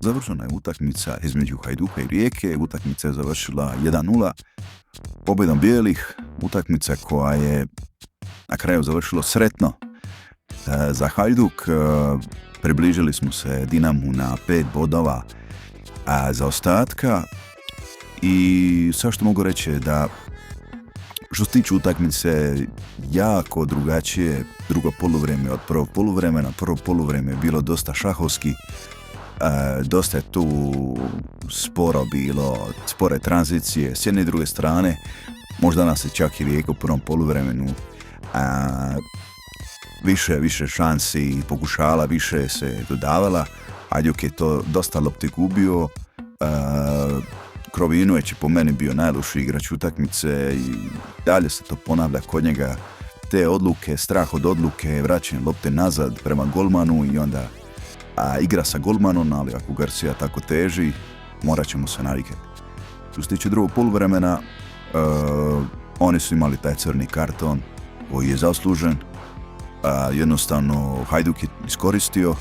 Završena je utakmica između Hajduka i Rijeke, utakmica je završila 1:0 pobjedom bijelih, utakmica koja je na kraju završila sretno. Za Hajduk približili smo se Dinamu na 5 bodova zaostatka i sve što mogu reći je da što se tiče utakmice jako drugačije drugo poluvrijeme od prvog poluvremena. Prvo poluvrijeme je bilo dosta šahovski, dosta je tu sporo bilo, spore tranzicije s jedne i druge strane. Možda nas je čak i Rijeka u prvom poluvremenu više šansi pokušala, više se dodavala. Hajduk je to dosta lopti gubio. Krovinović je po meni bio najlošiji igrač utakmice i dalje se to ponavlja kod njega. Te odluke, strah od odluke, vraćanje lopte nazad prema golmanu i onda igra sa golmanom, ali ako Garcia tako teži, morat ćemo se navikati. Što se tiče drugog poluvremena, oni su imali taj crni karton koji je zaslužen. Jednostavno Hajduk je iskoristio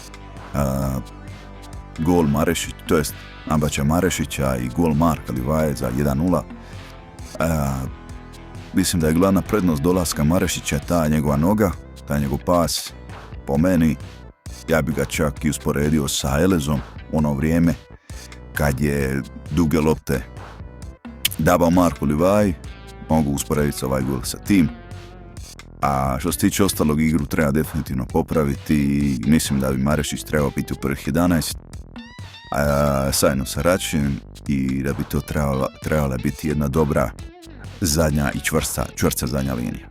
gol Marešić, to jest nabačaj Marešića i gol Marka Livaje za 1:0. Mislim da je glavna prednost dolaska Marešića ta njegova noga, taj njegov pas. Po meni, ja bi ga čak i usporedio sa Elezom ono vrijeme kad je duge lopte dabao Marku Livaji. Mogu usporediti ovaj gol sa tim. A što se tiče ostalog igru treba definitivno popraviti i mislim da bi Marešić trebao biti u prvih 11 zajedno sa Račin i da bi to trebala biti jedna dobra zadnja i čvrsta zadnja linija.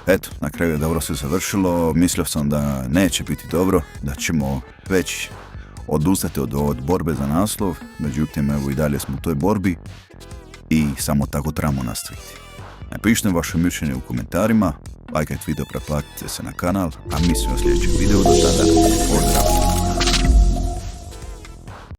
Eto, na kraju je dobro se završilo. Mislio sam da neće biti dobro, da ćemo već odustati od borbe za naslov, međutim evo i dalje smo u toj borbi i samo tako trebamo nastaviti. Napišite vaše mišljenje u komentarima, lajkajte video, pretplatite se na kanal, a mi se u sljedećem videu do tada. Pozdrav!